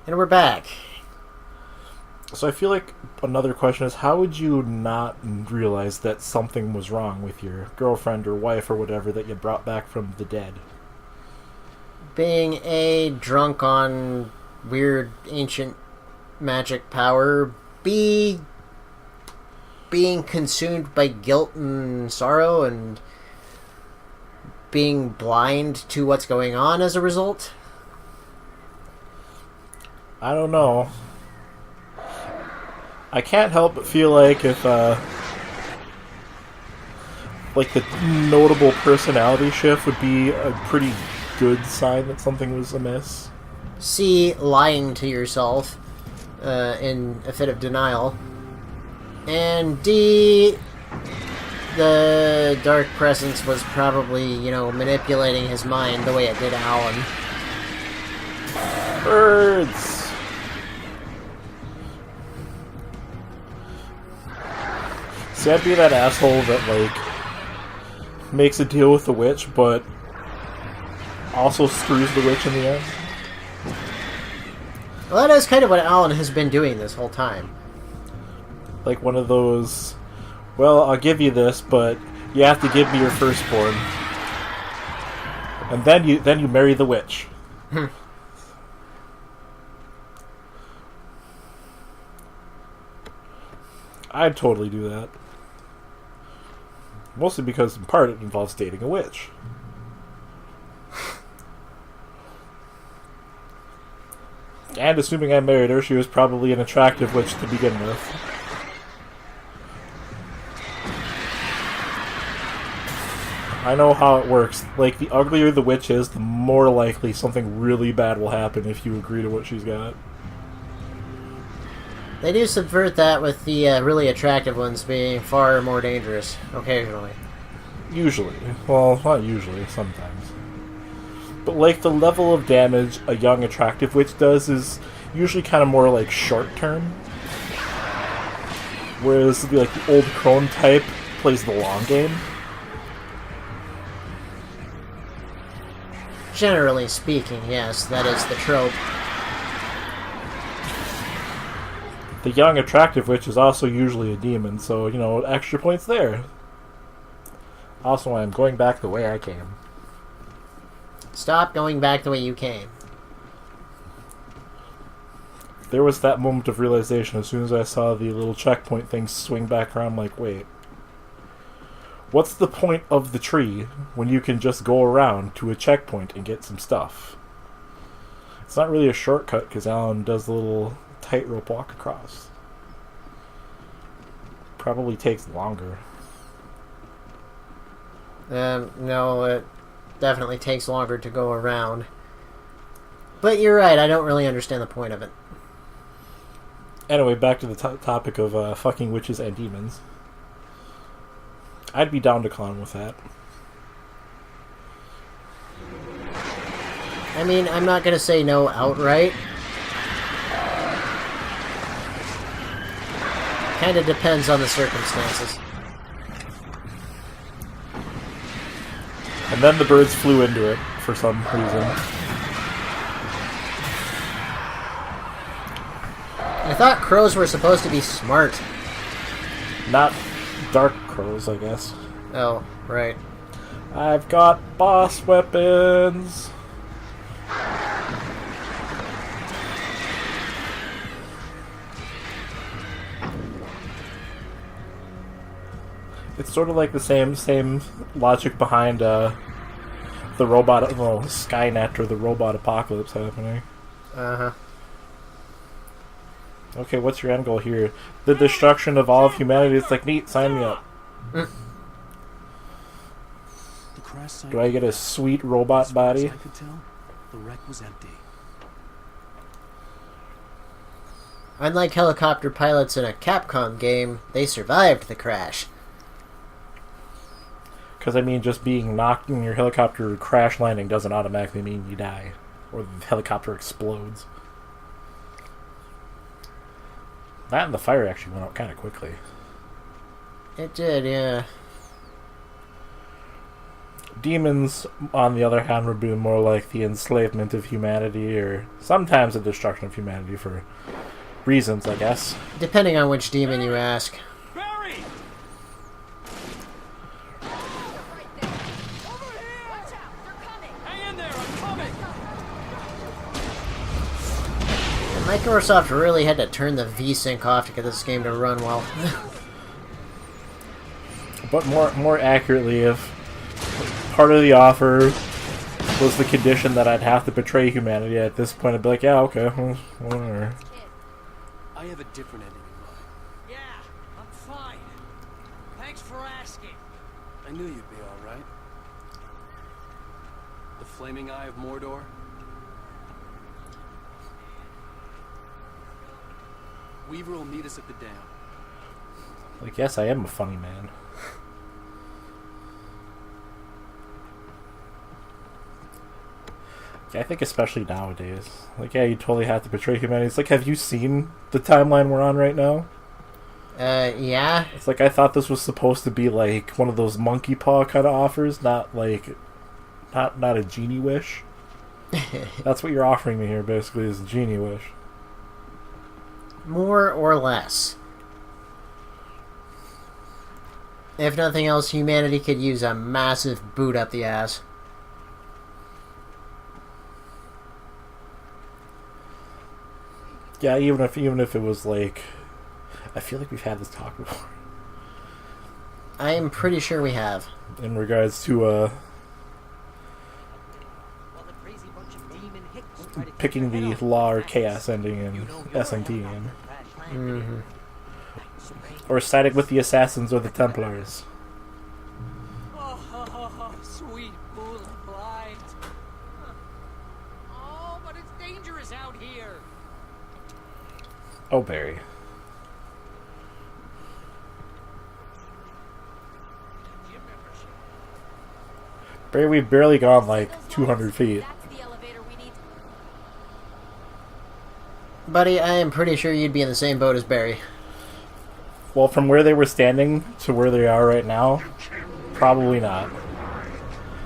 And we're back. So I feel like another question is, how would you not realize that something was wrong with your girlfriend or wife or whatever that you brought back from the dead? Being A, drunk on weird ancient magic power. B, being consumed by guilt and sorrow and being blind to what's going on as a result. I don't know. I can't help but feel like if, like the notable personality shift would be a pretty good sign that something was amiss. C, lying to yourself in a fit of denial. And D, the dark presence was probably, manipulating his mind the way it did Alan. Birds! See, I'd be that asshole that, makes a deal with the witch, but also screws the witch in the end. Well, that is kind of what Alan has been doing this whole time. Like one of those, well, I'll give you this, but you have to give me your firstborn. And then you marry the witch. I'd totally do that. Mostly because, in part, it involves dating a witch. And assuming I married her, she was probably an attractive witch to begin with. I know how it works. Like, the uglier the witch is, the more likely something really bad will happen if you agree to what she's got. They do subvert that with the really attractive ones being far more dangerous, occasionally. Usually. Well, not usually, sometimes. But, like, the level of damage a young attractive witch does is usually kind of more, like, short-term. Whereas, like, the old crone type plays the long game. Generally speaking, yes, that is the trope. The young attractive witch is also usually a demon, so, extra points there. Also, I'm going back the way I came. Stop going back the way you came. There was that moment of realization as soon as I saw the little checkpoint thing swing back around. I'm like, wait. What's the point of the tree when you can just go around to a checkpoint and get some stuff? It's not really a shortcut because Alan does the little tightrope walk across. Probably takes longer. No, it definitely takes longer to go around. But you're right, I don't really understand the point of it. Anyway, back to the topic of fucking witches and demons. I'd be down to con with that. I mean, I'm not gonna say no outright. Kinda depends on the circumstances. And then the birds flew into it for some reason. I thought crows were supposed to be smart. Not dark crows, I guess. Oh, right. I've got boss weapons. It's sort of like the same logic behind the robot, well, Skynet or the robot apocalypse happening. Uh-huh. Okay, what's your end goal here? The destruction of all of humanity. It's like, neat, sign me up. Do I get a sweet robot body? I could tell, the wreck was empty. Unlike helicopter pilots in a Capcom game, they survived the crash. Because, I mean, just being knocked in your helicopter crash landing doesn't automatically mean you die. Or the helicopter explodes. That and the fire actually went out kind of quickly. It did, yeah. Demons, on the other hand, would be more like the enslavement of humanity, or sometimes the destruction of humanity for reasons, I guess. Depending on which demon you ask. Barry! Hang in there, I'm coming! Microsoft really had to turn the VSync off to get this game to run well. But more accurately, if part of the offer was the condition that I'd have to betray humanity, at this point I'd be like, yeah, okay, whatever. I have a different ending in mind. Yeah, I'm fine. Thanks for asking. I knew you'd be alright. The Flaming Eye of Mordor? Weaver will meet us at the dam. Like, yes, I am a funny man. Yeah, I think especially nowadays. Like, yeah, you totally have to betray humanity. It's like, have you seen the timeline we're on right now? Yeah. It's like, I thought this was supposed to be like one of those monkey paw kind of offers, not like, not a genie wish. That's what you're offering me here, basically, is a genie wish. More or less. If nothing else, humanity could use a massive boot up the ass. Yeah, even if it was like, I feel like we've had this talk before. I'm pretty sure we have. In regards to Well, the crazy bunch of demon hicks try to picking the law or chaos ending in SMT game. Mm-hmm. Or siding with the assassins or the Templars. Oh, sweet pool of blind. Oh, but it's dangerous out here. Oh, Barry. Gym membership. Barry, we've barely gone like 200 feet. That's the elevator we need. Buddy, I am pretty sure you'd be in the same boat as Barry. Well, from where they were standing to where they are right now, probably not.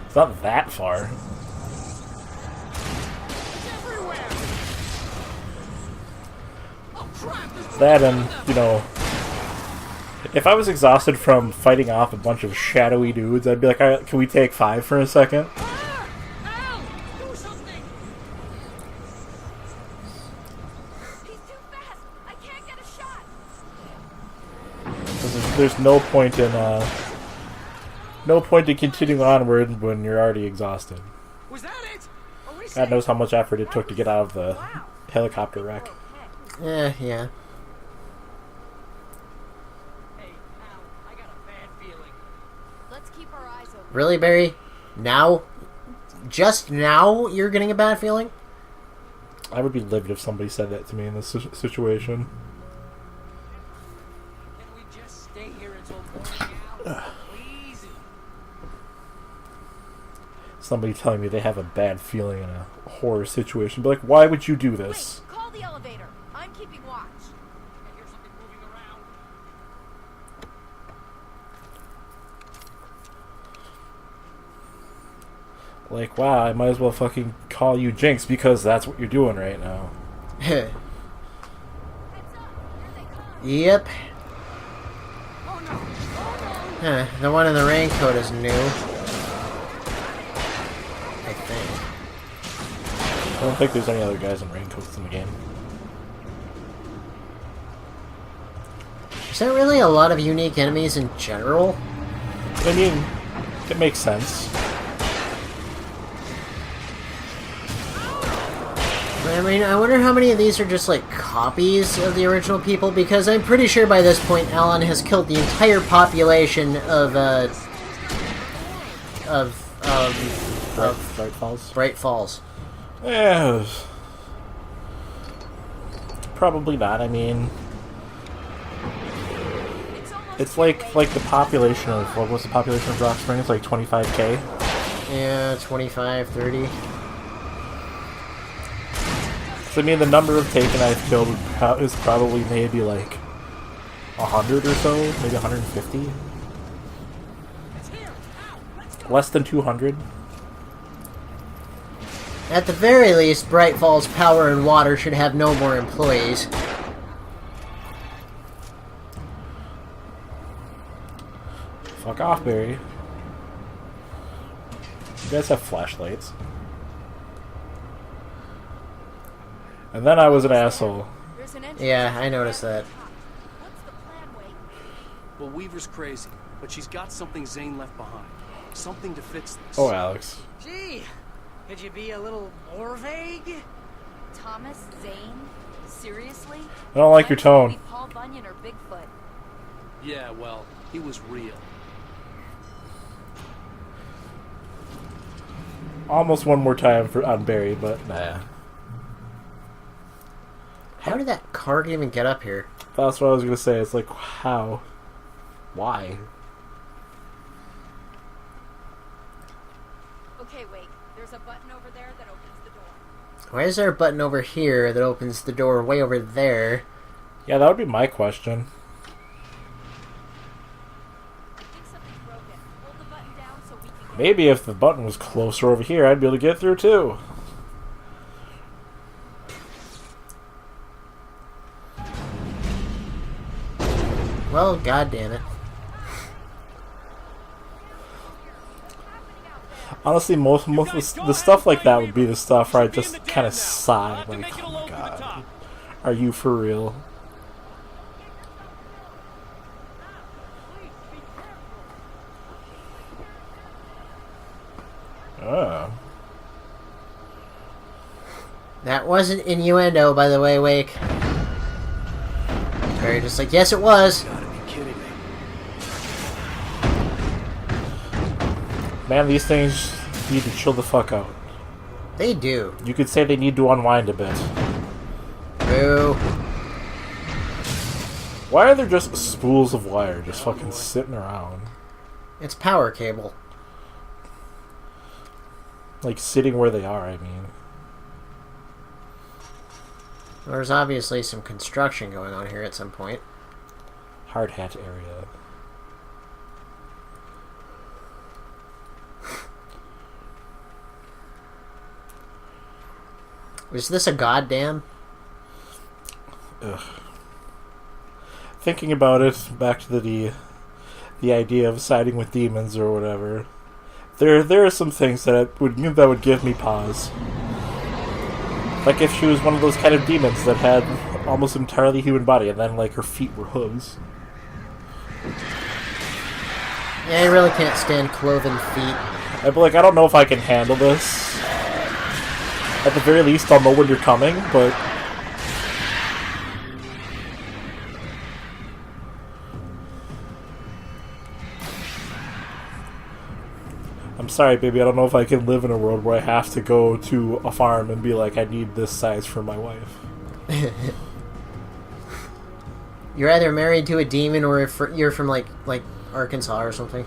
It's not that far. Everywhere. Oh crap! There's That and, you know, if I was exhausted from fighting off a bunch of shadowy dudes, I'd be like, alright, can we take 5 for a second? Ah! Al! Do something! He's too fast. I can't get a shot. There's no point in continuing onward when you're already exhausted. Was that it? Are we God safe? knows how much effort it took to get out of the helicopter wreck. Yeah. Hey, Al, I got a bad feeling. Let's keep our eyes open. Really, Barry? Now? Just now you're getting a bad feeling? I would be livid if somebody said that to me in this situation. Can we just stay here until morning, Al? Please? Somebody telling me they have a bad feeling in a horror situation. Be like, why would you do this? Wait, call the elevator. I'm keeping watch. I hear something moving around. Like, wow, I might as well fucking call you Jinx because that's what you're doing right now. Heads up. Here they come. Yep. Oh no! Oh Huh, the one in the raincoat is new. I think. I don't think there's any other guys in raincoats in the game. Is there really a lot of unique enemies in general? I mean, it makes sense. I mean, I wonder how many of these are just like copies of the original people, because I'm pretty sure by this point Alan has killed the entire population of Bright Falls. Bright Falls. Yeah, probably not. I mean, it's like the population of, what was the population of Rock Spring? It's like 25k. Yeah, 25, 30. So, I mean, the number of Taken I've killed is probably maybe like 100 or so, maybe 150. Less than 200? At the very least, Bright Falls Power and Water should have no more employees. Fuck off, Barry. You guys have flashlights. And then I was an asshole. There's an entrance. Yeah, I noticed that. What's the plan, Wake? Well, Weaver's crazy, but she's got something Zane left behind. Something to fix this. Oh, Alex. Gee, could you be a little more vague? Thomas Zane? Seriously? I don't like your Might tone. be Paul Bunyan or Bigfoot. Yeah, well, he was real. Almost one more time on Barry, but nah. How did that card even get up here? That's what I was gonna say. It's like, how? Why? Okay, Wake. There's a button over there that opens the door. Why is there a button over here that opens the door way over there? Yeah, that would be my question. I think something's broken. Hold the button down so we can get Maybe if the button was closer over here, I'd be able to get through too. Well, goddamn it. Honestly, most of the stuff like that would be the stuff where I just kind of sigh, like, oh my god, are you for real? Oh. That wasn't innuendo, by the way, Wake. Very just like, yes, it was. You gotta be kidding me. Man, these things need to chill the fuck out. They do. You could say they need to unwind a bit. Boo. Why are there just spools of wire just fucking sitting around? It's power cable. Like, sitting where they are, I mean. There's obviously some construction going on here at some point. Hard hat area. Is this a goddamn? Ugh. Thinking about it, back to the idea of siding with demons or whatever. There are some things that would give me pause. Like if she was one of those kind of demons that had almost entirely human body, and then like her feet were hooves. Yeah, I really can't stand cloven feet. I'd be like, I don't know if I can handle this. At the very least, I'll know when you're coming, but I'm sorry, baby, I don't know if I can live in a world where I have to go to a farm and be like, I need this size for my wife. You're either married to a demon or if you're from like Arkansas or something.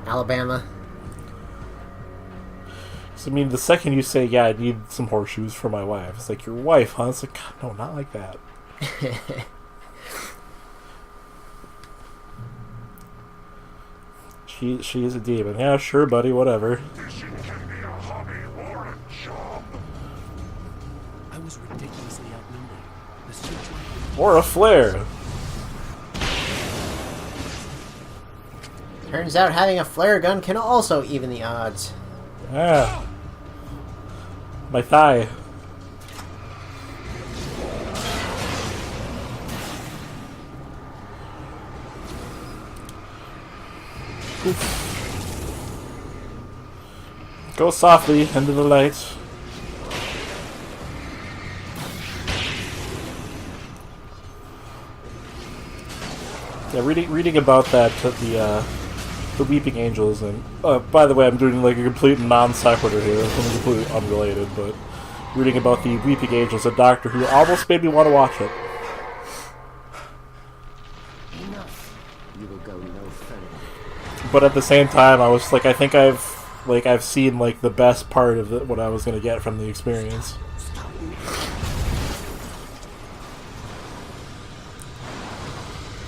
Alabama. So, I mean, the second you say, yeah, I need some horseshoes for my wife, it's like, your wife, huh? It's like, God, no, not like that. She is a demon. Yeah, sure, buddy, whatever. I was ridiculously outnumbered. The suit Or a flare. Turns out having a flare gun can also even the odds. Yeah. My thigh. Oof. Go softly into the light. Yeah, reading about that, the Weeping Angels, and by the way, I'm doing like a complete non sequitur here, something completely unrelated, but reading about the Weeping Angels, a Doctor Who almost made me want to watch it. You will go no further. But at the same time, I was like, I think I've seen like the best part of what I was gonna get from the experience.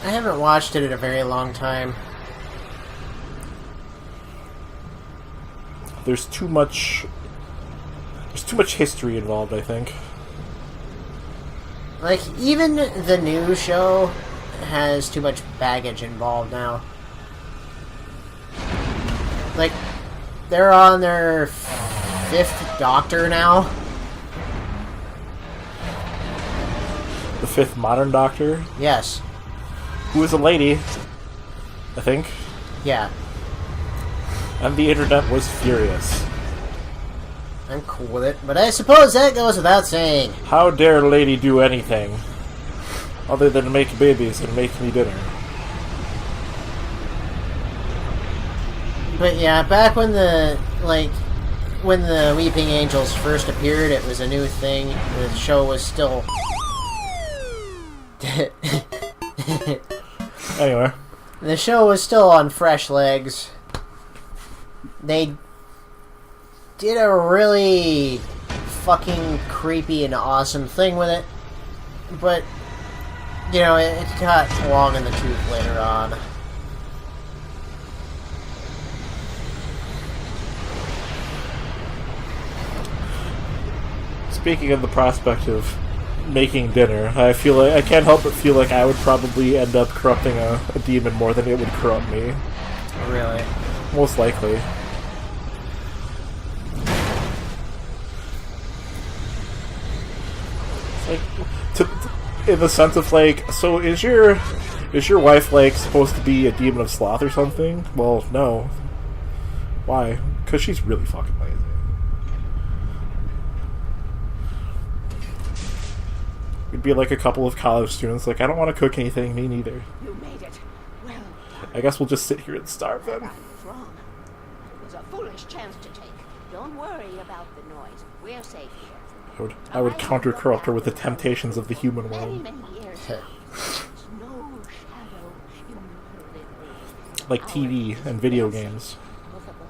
I haven't watched it in a very long time. there's too much history involved, I think. Like, even the new show has too much baggage involved now. Like, they're on their 5th Doctor now. The 5th modern Doctor, Yes. who is a lady, I think, Yeah. and the internet was furious. I'm cool with it, but I suppose that goes without saying. How dare a lady do anything other than make babies and make me dinner? But yeah, back when the Weeping Angels first appeared, it was a new thing. The show was still... Anyway. The show was still on fresh legs. They did a really fucking creepy and awesome thing with it. But, you know, it got long in the tooth later on. Speaking of the prospect of making dinner, I can't help but feel like I would probably end up corrupting a demon more than it would corrupt me. Really? Most likely. Like, in the sense of like, so is your wife like supposed to be a demon of sloth or something? Well, no. Why? Because she's really fucking lazy. We'd be like a couple of college students, like, I don't want to cook anything, me neither. You made it. Well, I guess we'll just sit here and starve then. I was wrong. It was a foolish chance to take. Don't worry about the noise. We're safe here. I would counter-corrupt her with the temptations of the human Many, world. many years. No shadow in Like TV and video games.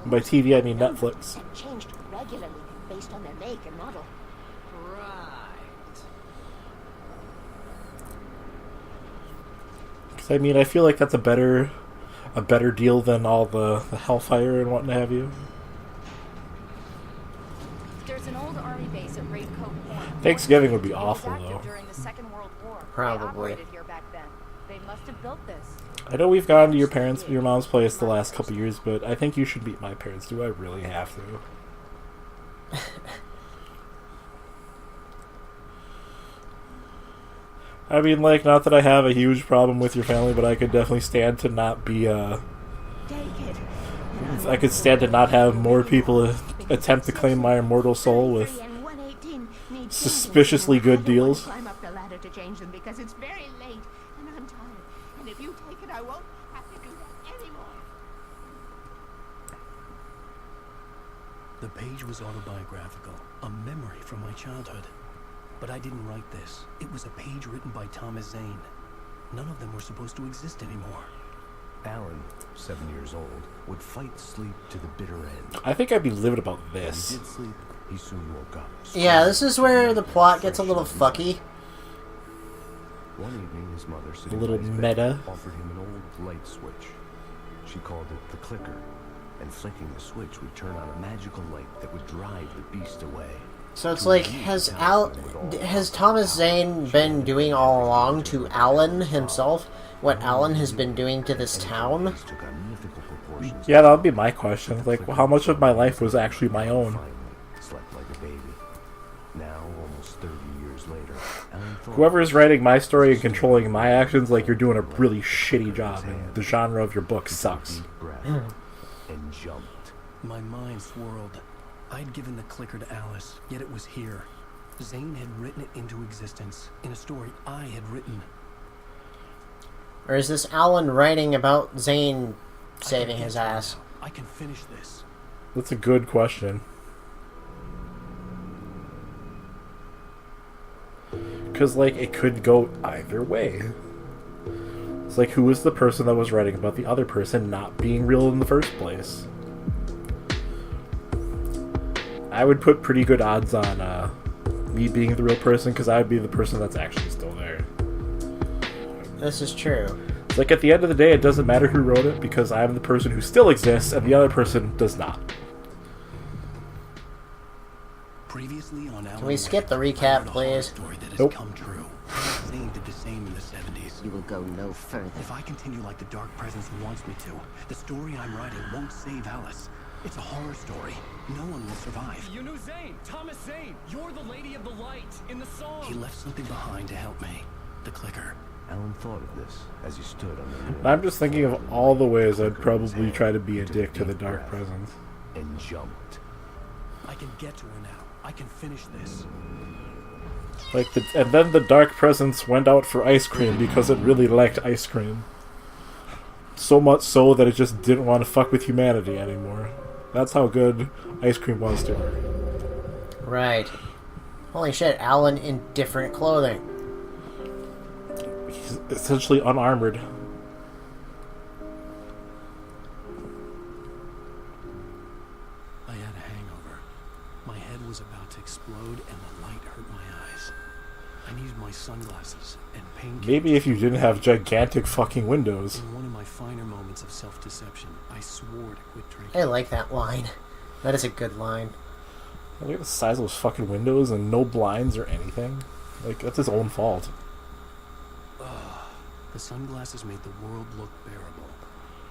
And by TV I mean Netflix. and changed regularly based on their make and model. Because I mean, I feel like that's a better deal than all the hellfire and what have you. There's an old army base at Raid Cove Point. Thanksgiving would be It was awful, active though. during the Second World War. Probably. They operated here back then. They must have built this. I know we've gone to your mom's place the last couple years, but I think you should meet my parents. Do I really have to? I mean, like, not that I have a huge problem with your family, but I could definitely stand to not be, I could stand to not have more people attempt to claim my immortal soul with suspiciously good deals. Climb up the ladder to change them because it's very late and I'm tired. And if you take it, I won't have to do that anymore. The page was autobiographical, a memory from my childhood. But I didn't write this. It was a page written by Thomas Zane. None of them were supposed to exist anymore. Alan, 7 years old, would fight sleep to the bitter end. I think I'd be livid about When he this. did sleep, he soon woke up. Yeah, this is where the plot gets a little fucky. One evening, his mother, sitting A little by his bed, meta. offered him an old light switch. She called it the clicker, and flicking the switch would turn on a magical light that would drive the beast away. So it's like, has Thomas Zane been doing all along to Alan himself what Alan has been doing to this town? This took on mythical proportions. Yeah, that would be my question. Like, how much of my life was actually my own? Finally, slept like a baby. Now, almost 30 years later, Alan thought Whoever is writing my story and controlling my actions, like, you're doing a really shitty job, and the genre of your book sucks. deep breath and jumped. My mind swirled. I'd given the clicker to Alice, yet it was here. Zane had written it into existence, in a story I had written. Or is this Alan writing about Zane saving his ass? I can finish this. That's a good question. Because, like, it could go either way. It's like, who was the person that was writing about the other person not being real in the first place? I would put pretty good odds on me being the real person, because I would be the person that's actually still there. This is true. It's like, at the end of the day, it doesn't matter who wrote it, because I'm the person who still exists, and the other person does not. Can we skip the recap, please? Story that has Nope. come true. Zane did the same in the 70s. You will go no further. If I continue like the Dark Presence wants me to, the story I'm writing won't save Alice. It's a horror story. No one will survive. You knew Zane, Thomas Zane. You're the Lady of the Light in the song. He left something behind to help me. The clicker. Alan thought of this as he stood on the wall. I'm just thinking of all the ways I'd probably try to be a dick to the Dark Presence. And jumped. I can get to her now. I can finish this. And then the Dark Presence went out for ice cream because it really liked ice cream. So much so that it just didn't want to fuck with humanity anymore. That's how good ice cream was to her. Right. Holy shit, Alan in different clothing. He's essentially unarmored. I had a hangover. My head was about to explode and the light hurt my eyes. I needed my sunglasses and painkillers. Maybe if you didn't have gigantic fucking windows. In one of my finer moments of self-deception, I swore to quit drinking. I like that line. That is a good line. Look at the size of those fucking windows and no blinds or anything. Like, that's his own fault. The sunglasses made the world look bearable.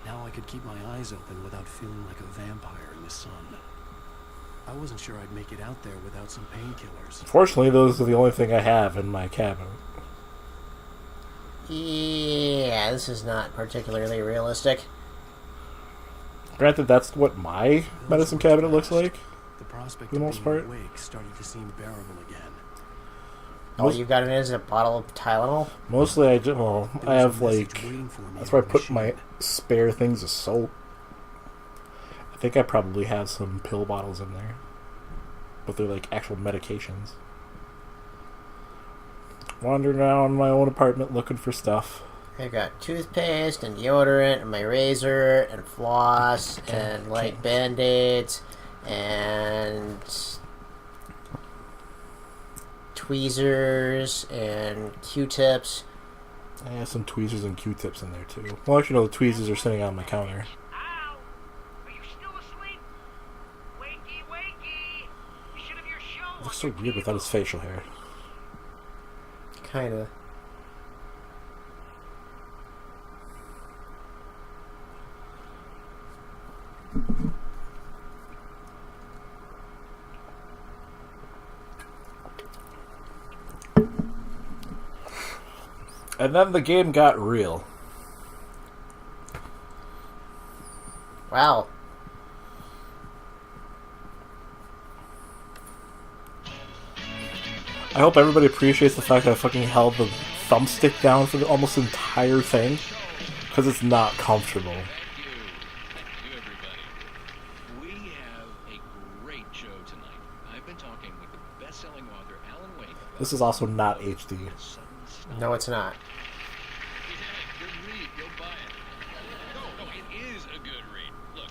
Now I could keep my eyes open without feeling like a vampire in the sun. I wasn't sure I'd make it out there without some painkillers. Fortunately, those are the only thing I have in my cabin. Yeah, this is not particularly realistic. Granted, that's what my medicine cabinet looks like. The prospect For the of most being part. awake started to seem bearable again. All you've got in it is a bottle of Tylenol? Mostly, I There have was a message like, waiting for me that's where I on the put my machine. spare things of soap. I think I probably have some pill bottles in there, but they're like actual medications. Wandering around my own apartment looking for stuff. I've got toothpaste and deodorant and my razor and floss and like band-aids and tweezers and Q-tips. I have some tweezers and Q-tips in there too. Well, actually, no, the tweezers are sitting on my counter. Ow! Are you still asleep? Wakey, wakey! You should have your show. It looks so weird without his facial hair. Kinda. And then the game got real. Wow. I hope everybody appreciates the fact that I fucking held the thumbstick down for the almost entire thing, because it's not comfortable. Thank you, everybody. We have a great show tonight. I've been talking with the best-selling author Alan Wake about This is also not HD. sudden stop. No, it's not. Good read. Go buy it. No, it is a good read. Look,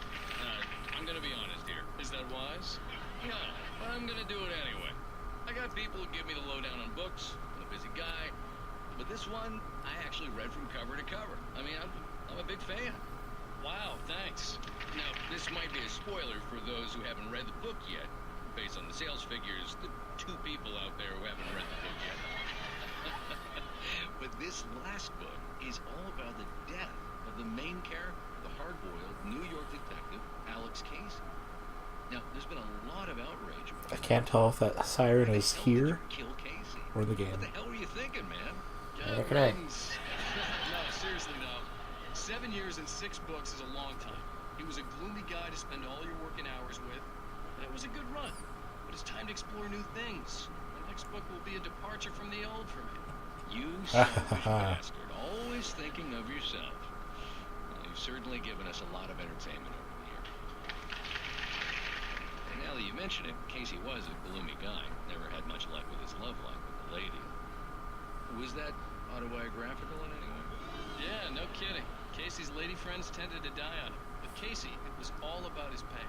I'm gonna be honest here. Is that wise? No, but I'm gonna do it anyway. I got people who give me the lowdown on books. I'm a busy guy. But this one, I actually read from cover to cover. I mean, I'm a big fan. Wow, thanks. Now, this might be a spoiler for those who haven't read the book yet. Based on the sales figures, the 2 people out there who haven't read the book yet. But this last book is all about the death of the main character, the hard-boiled New York detective, Alex Casey. Now, there's been a lot of outrage about I can't tell if that siren is here kill Casey. or the game. What the hell were you thinking, man? Neither can I. No, seriously, no. 7 years and 6 books is a long time. He was a gloomy guy to spend all your working hours with, and it was a good run. But it's time to explore new things. The next book will be a departure from the old for me. You selfish bastard, always thinking of yourself. Well, you've certainly given us a lot of entertainment over the years. And now that you mention it, Casey was a gloomy guy. Never had much luck with his love life with the lady. Was that autobiographical in any way? Yeah, no kidding. Casey's lady friends tended to die on him. But Casey, it was all about his pain.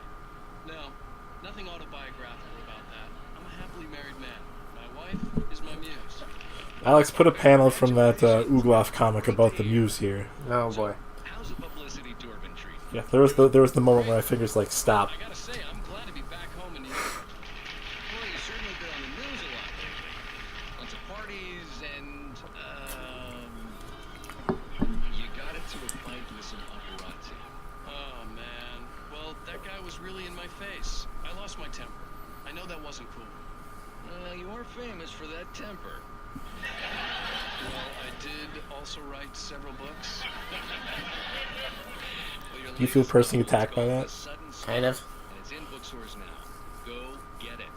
No, nothing autobiographical about that. I'm a happily married man. My wife is my muse. Alex, put a panel from that Oogloff comic about the muse here. Oh boy. How's the publicity tour been treated? Yeah, there was the moment where my fingers like stop. I gotta say, I'm glad to be back home in New York. Well, you've certainly been on the news a really in my face. I lost my temper. I know that wasn't cool. You are famous for that temper. Well, I did also write several books. Do you feel personally attacked by that? Kind of. And it's in bookstores now. Go get it.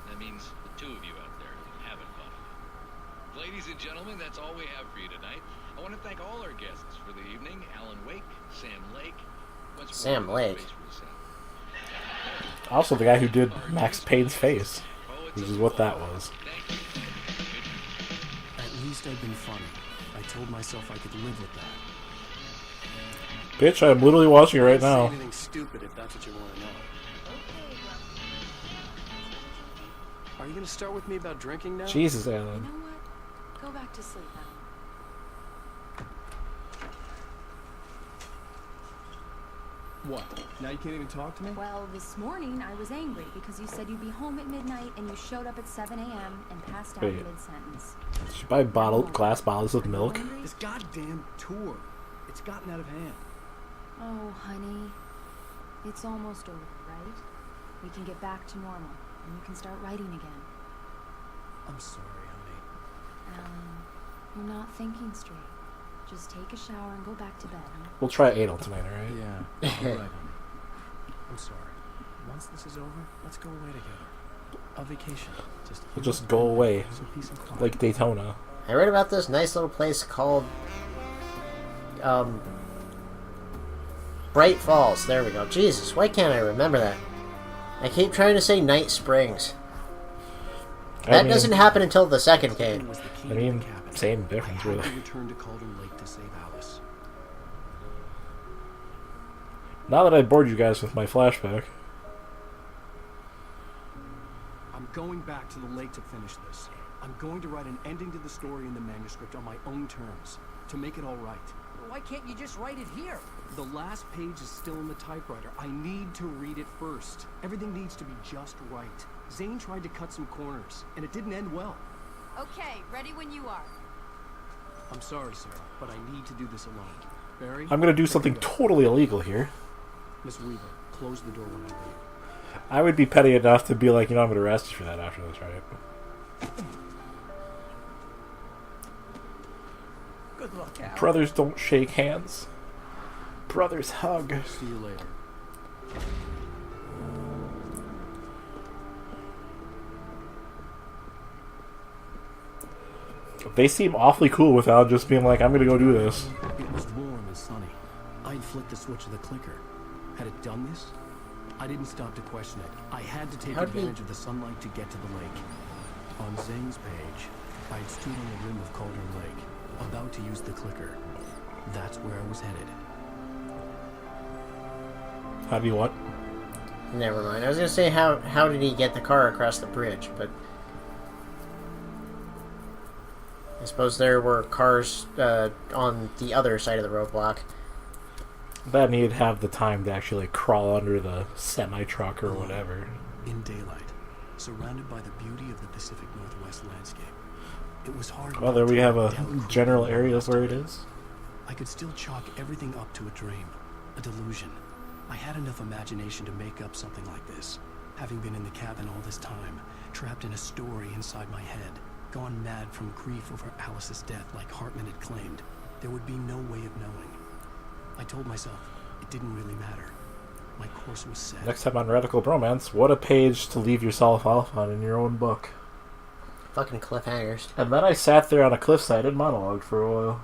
That means the two of you out there haven't bought it. Ladies and gentlemen, that's all we have for you tonight. I want to thank all our guests for the evening. Alan Wake, Sam Lake. Sam Lake. Also, the guy who did Max Payne's face, which is what that was. At least I've been funny. I told myself I could live with that. Bitch, I'm literally watching it right now. Say anything stupid if that's what you want to know. Are you going to start with me about drinking now? Jesus, You Alan. know what? Go back to sleep, Alan. What? Now you can't even talk to me? Well, this morning I was angry because you said you'd be home at midnight and you showed up at 7 a.m. and passed out Wait. mid-sentence. Did you buy glass bottles of milk? Hungry? This goddamn tour. It's gotten out of hand. Oh, honey. It's almost over, right? We can get back to normal and you can start writing again. I'm sorry, honey. Alan, you're not thinking straight. Just take a shower and go back to bed, huh? We'll try anal tonight, alright? Yeah, you're right, honey. I'm sorry. Once this is over, let's go away together. A vacation. We'll just go away. Some peace and quiet. Like Daytona. I read about this nice little place called Bright Falls. There we go. Jesus, why can't I remember that? I keep trying to say Night Springs. That doesn't happen until the second game. Was the key I to mean, the cabin. same I difference, had really. to return to Cloven Lake to save Alice. Now that I bored you guys with my flashback, I'm going back to the lake to finish this. I'm going to write an ending to the story in the manuscript on my own terms, to make it all right. Why can't you just write it here? The last page is still in the typewriter. I need to read it first. Everything needs to be just right. Zane tried to cut some corners, and it didn't end well. Okay, ready when you are. I'm sorry, Sarah, but I need to do this alone. Barry? I'm gonna do take something it back. totally illegal here. Miss Weaver, close the door when I leave. I would be petty enough to be like, you know, I'm gonna arrest you for that after this, right? Good luck, Al. Brothers don't shake hands. Brothers hug. See you later. They seem awfully cool without just being like, I'm gonna go do this. It was warm and sunny. I'd flicked the switch of the clicker. Had it done this? I didn't stop to question it. I had to take How did he- advantage of the sunlight to get to the lake. On Zane's page, I'd stood on the rim of Cauldron Lake, about to use the clicker. That's where I was headed. How do you what? Never mind. I was gonna say how did he get the car across the bridge, but I suppose there were cars on the other side of the roadblock. Then he'd have the time to actually like, crawl under the semi-truck or whatever. In daylight, surrounded by the beauty of the Pacific Northwest landscape. It was hard. Well, not there we to have look a down general cool area walls. where it is. I could still chalk everything up to a dream, a delusion. I had enough imagination to make up something like this. Having been in the cabin all this time, trapped in a story inside my head, gone mad from grief over Alice's death like Hartman had claimed, there would be no way of knowing. I told myself it didn't really matter. My course was set. Next time on Radical Bromance, what a page to leave yourself off on in your own book. Fucking cliffhangers. And then I sat there on a cliffside and monologued for a while.